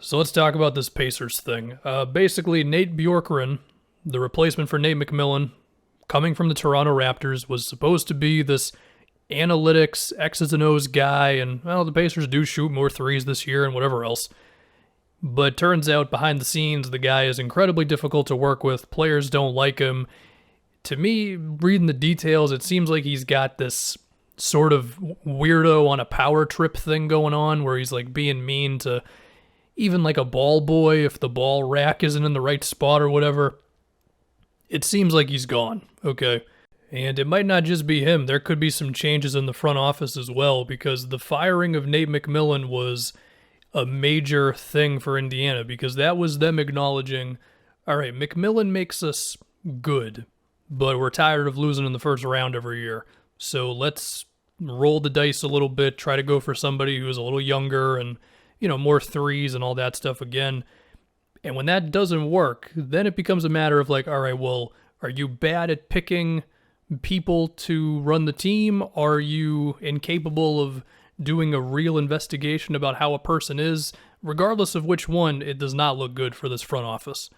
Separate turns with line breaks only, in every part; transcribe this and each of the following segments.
So let's talk about this Pacers thing. Basically, Nate Bjorkgren, the replacement for Nate McMillan, coming from the Toronto Raptors, was supposed to be this analytics, X's and O's guy, and, well, the Pacers do shoot more threes this year and whatever else. But turns out, behind the scenes, the guy is incredibly difficult to work with. Players don't like him. To me, reading the details, it seems like he's got this sort of weirdo on a power trip thing going on, where he's like being mean to even like a ball boy if the ball rack isn't in the right spot or whatever. It seems like he's gone, okay? And it might not just be him. There could be some changes in the front office as well, because the firing of Nate McMillan was a major thing for Indiana, because that was them acknowledging, all right, McMillan makes us good, but we're tired of losing in the first round every year. So let's roll the dice a little bit, try to go for somebody who's a little younger and, more threes and all that stuff again. And when that doesn't work, then it becomes a matter of like, all right, well, are you bad at picking people to run the team? Are you incapable of doing a real investigation about how a person is? Regardless of which one, it does not look good for this front office.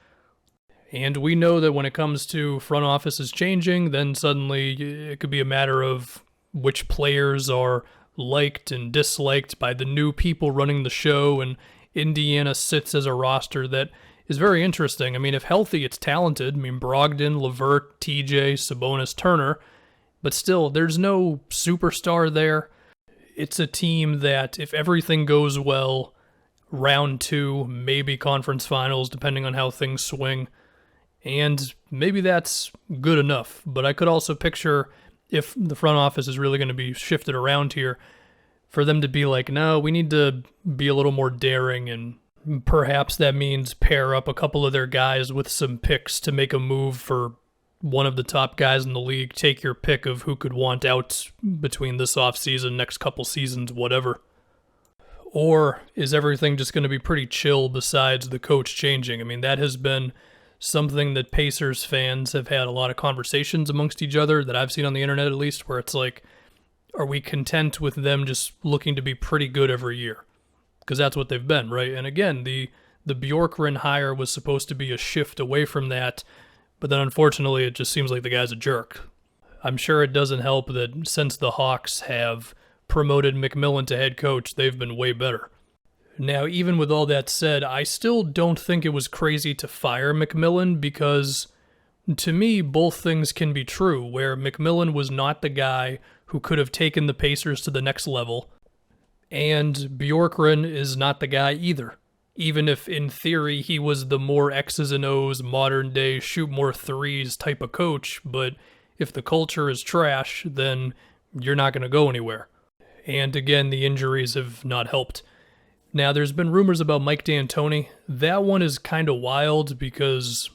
And we know that when it comes to front offices changing, then suddenly it could be a matter of which players are liked and disliked by the new people running the show, and Indiana sits as a roster that is very interesting. I mean, if healthy, it's talented. I mean, Brogdon, LeVert, TJ, Sabonis, Turner, but still, there's no superstar there. It's a team that, if everything goes well, round 2, maybe conference finals, depending on how things swing, and maybe that's good enough. But I could also picture, if the front office is really going to be shifted around here, for them to be like, no, we need to be a little more daring, and perhaps that means pair up a couple of their guys with some picks to make a move for one of the top guys in the league. Take your pick of who could want out between this offseason, next couple seasons, whatever. Or is everything just going to be pretty chill besides the coach changing? I mean, that has been something that Pacers fans have had a lot of conversations amongst each other, that I've seen on the internet at least, where it's like, are we content with them just looking to be pretty good every year? Because that's what they've been, right? And again, the Bjorkgren hire was supposed to be a shift away from that, but then unfortunately it just seems like the guy's a jerk. I'm sure it doesn't help that since the Hawks have promoted McMillan to head coach, they've been way better. Now, even with all that said, I still don't think it was crazy to fire McMillan, because to me, both things can be true, where McMillan was not the guy who could have taken the Pacers to the next level, and Bjorkgren is not the guy either. Even if, in theory, he was the more X's and O's, modern-day, shoot more threes type of coach, but if the culture is trash, then you're not going to go anywhere. And again, the injuries have not helped. Now, there's been rumors about Mike D'Antoni. That one is kind of wild because,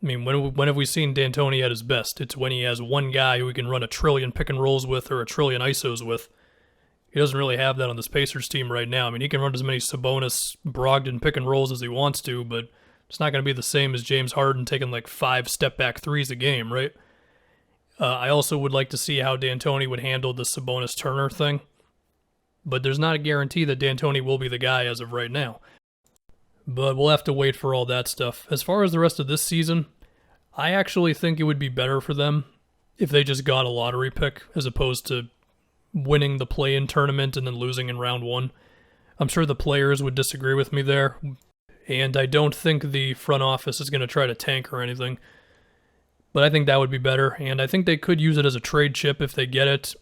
I mean, when have we seen D'Antoni at his best? It's when he has one guy who he can run a trillion pick and rolls with or a trillion ISOs with. He doesn't really have that on this Pacers team right now. I mean, he can run as many Sabonis, Brogdon pick and rolls as he wants to, but it's not going to be the same as James Harden taking like 5 step-back threes a game, right? I also would like to see how D'Antoni would handle the Sabonis-Turner thing, but there's not a guarantee that D'Antoni will be the guy as of right now. But we'll have to wait for all that stuff. As far as the rest of this season, I actually think it would be better for them if they just got a lottery pick as opposed to winning the play-in tournament and then losing in round 1. I'm sure the players would disagree with me there, and I don't think the front office is going to try to tank or anything. But I think that would be better, and I think they could use it as a trade chip if they get it,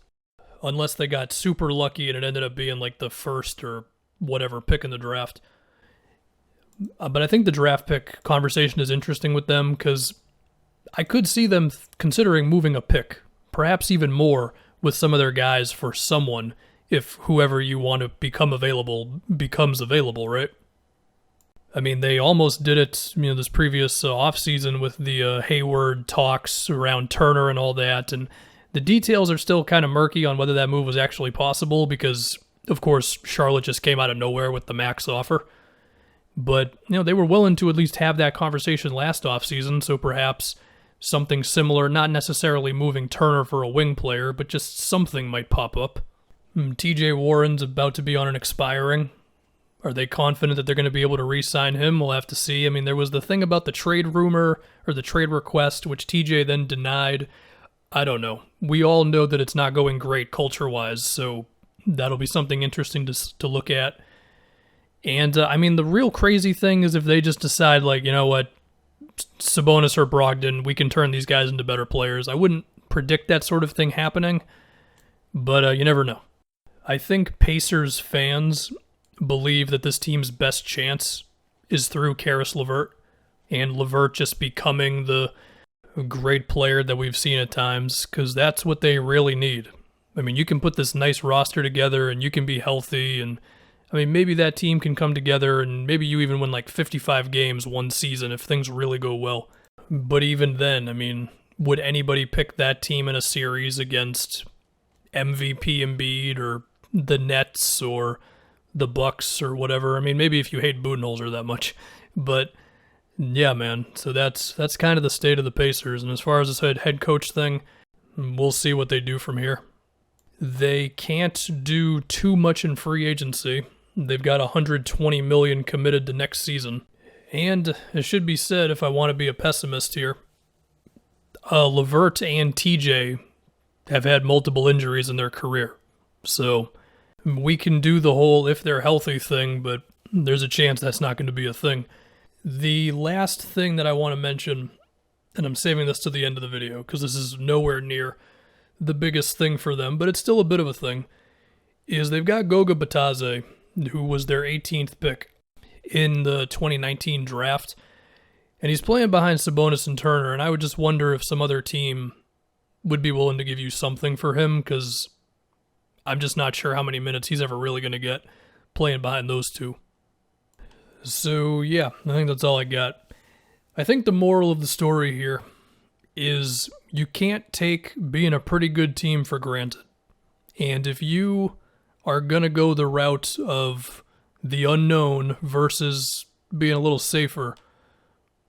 unless they got super lucky and it ended up being like the first or whatever pick in the draft. But I think the draft pick conversation is interesting with them, because I could see them considering moving a pick, perhaps even more, with some of their guys for someone, if whoever you want to become available becomes available, right? I mean, they almost did it, this previous offseason with the Hayward talks around Turner and all that, and the details are still kind of murky on whether that move was actually possible because, of course, Charlotte just came out of nowhere with the max offer. But, they were willing to at least have that conversation last offseason, so perhaps something similar, not necessarily moving Turner for a wing player, but just something might pop up. TJ Warren's about to be on an expiring. Are they confident that they're going to be able to re-sign him? We'll have to see. I mean, there was the thing about the trade rumor or the trade request, which TJ then denied. I don't know. We all know that it's not going great culture-wise, so that'll be something interesting to look at. And, I mean, the real crazy thing is if they just decide, like, you know what, Sabonis or Brogdon, we can turn these guys into better players. I wouldn't predict that sort of thing happening, but you never know. I think Pacers fans believe that this team's best chance is through Karis LeVert, and LeVert just becoming the great player that we've seen at times, because that's what they really need. I mean, you can put this nice roster together and you can be healthy, and I mean, maybe that team can come together and maybe you even win like 55 games one season if things really go well. But even then, I mean, would anybody pick that team in a series against MVP Embiid or the Nets or the Bucks or whatever? I mean, maybe if you hate Budenholzer that much. But yeah, man, so that's kind of the state of the Pacers. And as far as this head coach thing, we'll see what they do from here. They can't do too much in free agency. They've got $120 million committed to next season. And it should be said, if I want to be a pessimist here, LeVert and TJ have had multiple injuries in their career. So we can do the whole if they're healthy thing, but there's a chance that's not going to be a thing. The last thing that I want to mention, and I'm saving this to the end of the video because this is nowhere near the biggest thing for them, but it's still a bit of a thing, is they've got Goga Bitadze, who was their 18th pick in the 2019 draft, and he's playing behind Sabonis and Turner, and I would just wonder if some other team would be willing to give you something for him, because I'm just not sure how many minutes he's ever really going to get playing behind those two. So yeah, I think that's all I got. I think the moral of the story here is you can't take being a pretty good team for granted. And if you are going to go the route of the unknown versus being a little safer,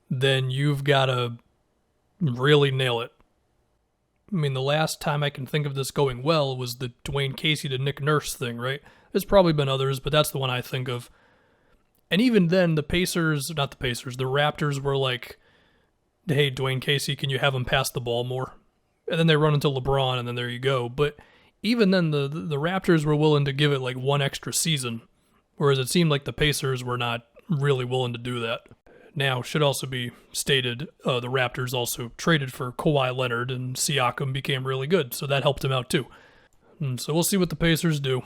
then you've got to really nail it. I mean, the last time I can think of this going well was the Dwayne Casey to Nick Nurse thing, right? There's probably been others, but that's the one I think of. And even then, the Raptors were like, hey, Dwayne Casey, can you have him pass the ball more? And then they run into LeBron, and then there you go. But even then, the Raptors were willing to give it like one extra season, whereas it seemed like the Pacers were not really willing to do that. Now, should also be stated, the Raptors also traded for Kawhi Leonard, and Siakam became really good, so that helped him out too. And so we'll see what the Pacers do.